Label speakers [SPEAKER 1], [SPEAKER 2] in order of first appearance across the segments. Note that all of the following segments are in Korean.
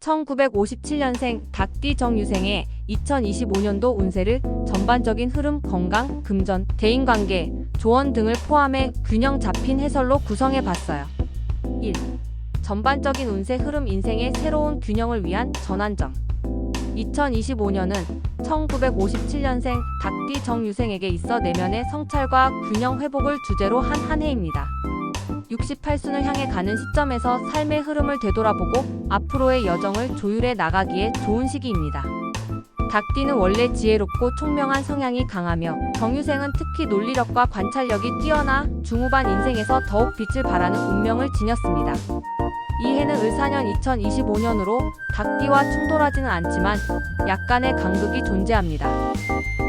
[SPEAKER 1] 1957년생 닭띠 정유생의 2025년도 운세를 전반적인 흐름, 건강, 금전, 대인관계, 조언 등을 포함해 균형 잡힌 해설로 구성해봤어요. 1. 전반적인 운세 흐름, 인생의 새로운 균형을 위한 전환점. 2025년은 1957년생 닭띠 정유생에게 있어 내면의 성찰과 균형 회복을 주제로 한 해입니다. 68순을 향해 가는 시점에서 삶의 흐름을 되돌아보고 앞으로의 여정을 조율해 나가기에 좋은 시기입니다. 닭띠는 원래 지혜롭고 총명한 성향이 강하며 정유생은 특히 논리력과 관찰력이 뛰어나 중후반 인생에서 더욱 빛을 발하는 운명을 지녔습니다. 이 해는 을사년 2025년으로 닭띠와 충돌하지는 않지만 약간의 간극이 존재합니다.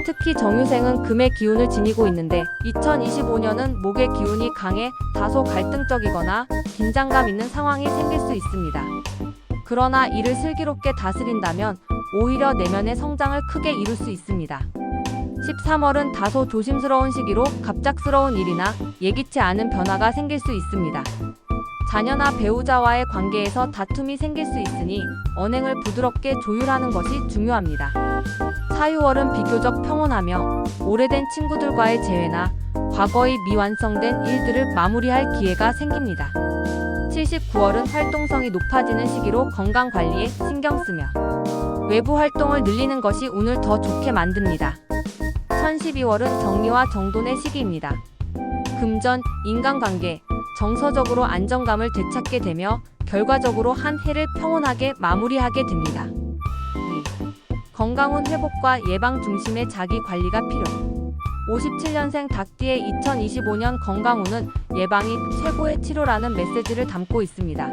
[SPEAKER 1] 특히 정유생은 금의 기운을 지니고 있는데 2025년은 목의 기운이 강해 다소 갈등적이거나 긴장감 있는 상황이 생길 수 있습니다. 그러나 이를 슬기롭게 다스린다면 오히려 내면의 성장을 크게 이룰 수 있습니다. 13월은 다소 조심스러운 시기로 갑작스러운 일이나 예기치 않은 변화가 생길 수 있습니다. 자녀나 배우자와의 관계에서 다툼이 생길 수 있으니 언행을 부드럽게 조율하는 것이 중요합니다. 4~6월은 비교적 평온하며 오래된 친구들과의 재회나 과거의 미완성된 일들을 마무리할 기회가 생깁니다. 79월은 활동성이 높아지는 시기로 건강 관리에 신경 쓰며 외부 활동을 늘리는 것이 운을 더 좋게 만듭니다. 1012월은 정리와 정돈의 시기입니다. 금전, 인간관계, 정서적으로 안정감을 되찾게 되며 결과적으로 한 해를 평온하게 마무리하게 됩니다. 2. 건강운 회복과 예방 중심의 자기 관리가 필요. 57년생 닭띠의 2025년 건강운은 예방이 최고의 치료라는 메시지를 담고 있습니다.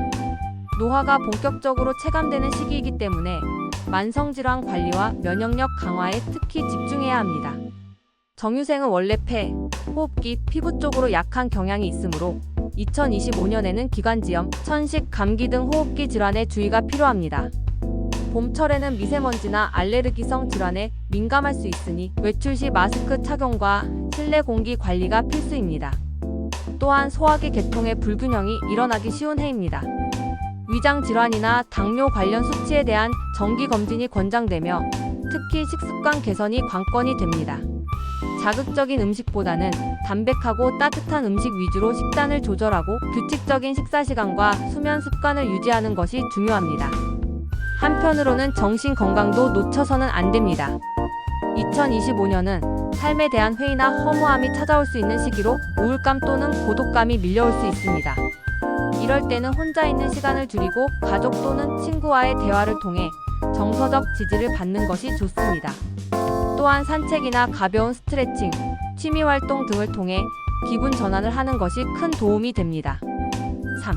[SPEAKER 1] 노화가 본격적으로 체감되는 시기이기 때문에 만성질환 관리와 면역력 감화에 특히 집중해야 합니다. 정유생은 원래 폐, 호흡기, 피부 쪽으로 약한 경향이 있으므로 2025년에는 기관지염, 천식, 감기 등 호흡기 질환에 주의가 필요합니다. 봄철에는 미세먼지나 알레르기성 질환에 민감할 수 있으니 외출 시 마스크 착용과 실내 공기 관리가 필수입니다. 또한 소화기 계통의 불균형이 일어나기 쉬운 해입니다. 위장 질환이나 당뇨 관련 수치에 대한 정기 검진이 권장되며 특히 식습관 개선이 관건이 됩니다. 자극적인 음식보다는 담백하고 따뜻한 음식 위주로 식단을 조절하고 규칙적인 식사 시간과 수면 습관을 유지하는 것이 중요합니다. 한편으로는 정신 건강도 놓쳐서는 안 됩니다. 2025년은 삶에 대한 회의나 허무함이 찾아올 수 있는 시기로 우울감 또는 고독감이 밀려올 수 있습니다. 이럴 때는 혼자 있는 시간을 줄이고 가족 또는 친구와의 대화를 통해 정서적 지지를 받는 것이 좋습니다. 또한 산책이나 가벼운 스트레칭, 취미활동 등을 통해 기분 전환을 하는 것이 큰 도움이 됩니다. 3.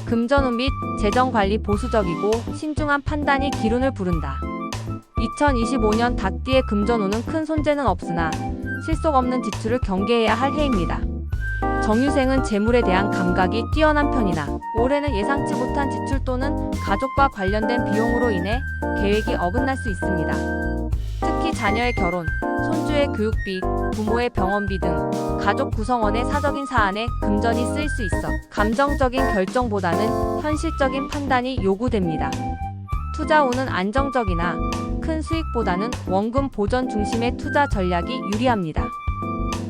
[SPEAKER 1] 금전운 및 재정관리 보수적이고 신중한 판단이 기운을 부른다. 2025년 닭띠의 금전운은 큰 손재는 없으나 실속 없는 지출을 경계해야 할 해입니다. 정유생은 재물에 대한 감각이 뛰어난 편이나 올해는 예상치 못한 지출 또는 가족과 관련된 비용으로 인해 계획이 어긋날 수 있습니다. 특히 자녀의 결혼, 손주의 교육비, 부모의 병원비 등 가족 구성원의 사적인 사안에 금전이 쓰일 수 있어 감정적인 결정보다는 현실적인 판단이 요구됩니다. 투자운은 안정적이나 큰 수익보다는 원금 보전 중심의 투자 전략이 유리합니다.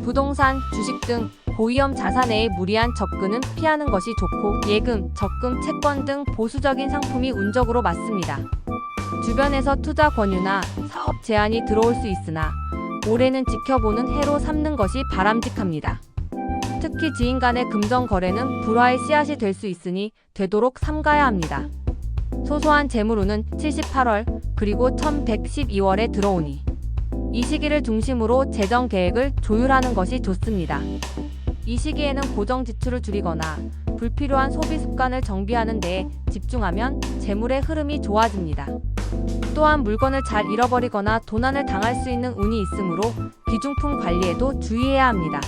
[SPEAKER 1] 부동산, 주식 등 고위험 자산에 무리한 접근은 피하는 것이 좋고 예금, 적금, 채권 등 보수적인 상품이 운적으로 맞습니다. 주변에서 투자 권유나 사업 제안이 들어올 수 있으나 올해는 지켜보는 해로 삼는 것이 바람직합니다. 특히 지인 간의 금전 거래는 불화의 씨앗이 될 수 있으니 되도록 삼가야 합니다. 소소한 재물운은 78월 그리고 1112월에 들어오니 이 시기를 중심으로 재정 계획을 조율하는 것이 좋습니다. 이 시기에는 고정 지출을 줄이거나 불필요한 소비 습관을 정비하는 데에 집중하면 재물의 흐름이 좋아집니다. 또한 물건을 잘 잃어버리거나 도난을 당할 수 있는 운이 있으므로 귀중품 관리에도 주의해야 합니다.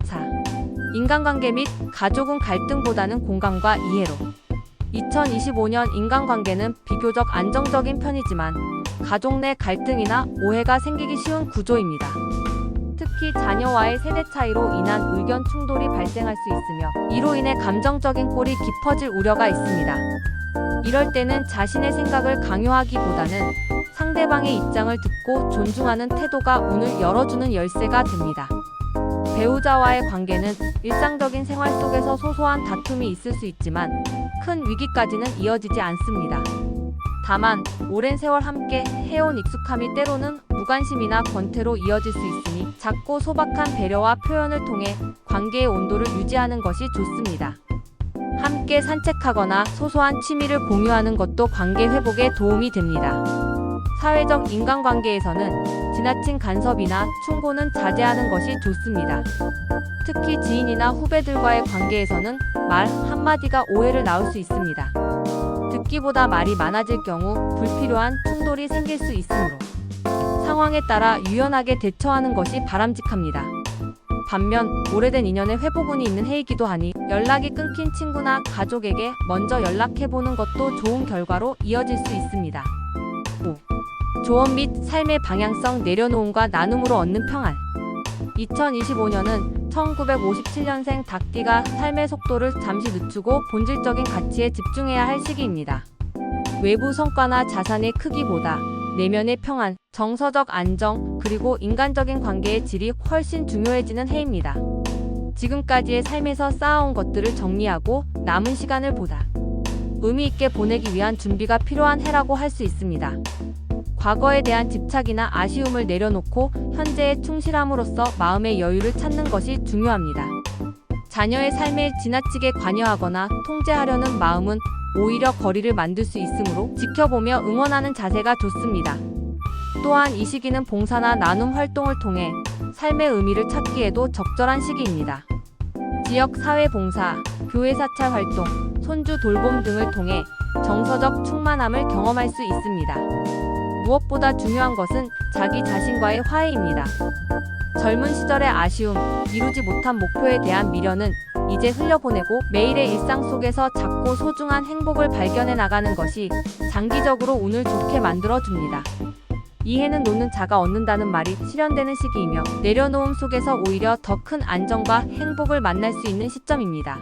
[SPEAKER 1] 4. 인간관계 및 가족은 갈등보다는 공감과 이해로. 2025년 인간관계는 비교적 안정적인 편이지만 가족 내 갈등이나 오해가 생기기 쉬운 구조입니다. 특히 자녀와의 세대 차이로 인한 의견 충돌이 발생할 수 있으며 이로 인해 감정적인 골이 깊어질 우려가 있습니다. 이럴 때는 자신의 생각을 강요하기보다는 상대방의 입장을 듣고 존중하는 태도가 운을 열어주는 열쇠가 됩니다. 배우자와의 관계는 일상적인 생활 속에서 소소한 다툼이 있을 수 있지만 큰 위기까지는 이어지지 않습니다. 다만 오랜 세월 함께 해온 익숙함이 때로는 무관심이나 권태로 이어질 수 있으니 작고 소박한 배려와 표현을 통해 관계의 온도를 유지하는 것이 좋습니다. 함께 산책하거나 소소한 취미를 공유하는 것도 관계 회복에 도움이 됩니다. 사회적 인간관계에서는 지나친 간섭이나 충고는 자제하는 것이 좋습니다. 특히 지인이나 후배들과의 관계에서는 말 한마디가 오해를 낳을 수 있습니다. 듣기보다 말이 많아질 경우 불필요한 충돌이 생길 수 있으므로 상황에 따라 유연하게 대처하는 것이 바람직합니다. 반면 오래된 인연의 회복운이 있는 해이기도 하니 연락이 끊긴 친구나 가족에게 먼저 연락해보는 것도 좋은 결과로 이어질 수 있습니다. 5. 조언 및 삶의 방향성 내려놓음과 나눔으로 얻는 평안. 2025년은 1957년생 닭띠가 삶의 속도를 잠시 늦추고 본질적인 가치에 집중해야 할 시기입니다. 외부 성과나 자산의 크기보다 내면의 평안, 정서적 안정, 그리고 인간적인 관계의 질이 훨씬 중요해지는 해입니다. 지금까지의 삶에서 쌓아온 것들을 정리하고 남은 시간을 보다 의미 있게 보내기 위한 준비가 필요한 해라고 할 수 있습니다. 과거에 대한 집착이나 아쉬움을 내려놓고 현재에 충실함으로써 마음의 여유를 찾는 것이 중요합니다. 자녀의 삶에 지나치게 관여하거나 통제하려는 마음은 오히려 거리를 만들 수 있으므로 지켜보며 응원하는 자세가 좋습니다. 또한 이 시기는 봉사나 나눔 활동을 통해 삶의 의미를 찾기에도 적절한 시기입니다. 지역 사회봉사, 교회 사찰 활동, 손주 돌봄 등을 통해 정서적 충만함을 경험할 수 있습니다. 무엇보다 중요한 것은 자기 자신과의 화해입니다. 젊은 시절의 아쉬움, 이루지 못한 목표에 대한 미련은 이제 흘려보내고 매일의 일상 속에서 작고 소중한 행복을 발견해 나가는 것이 장기적으로 운을 좋게 만들어줍니다. 이 해는 놓는 자가 얻는다는 말이 실현되는 시기이며 내려놓음 속에서 오히려 더 큰 안정과 행복을 만날 수 있는 시점입니다.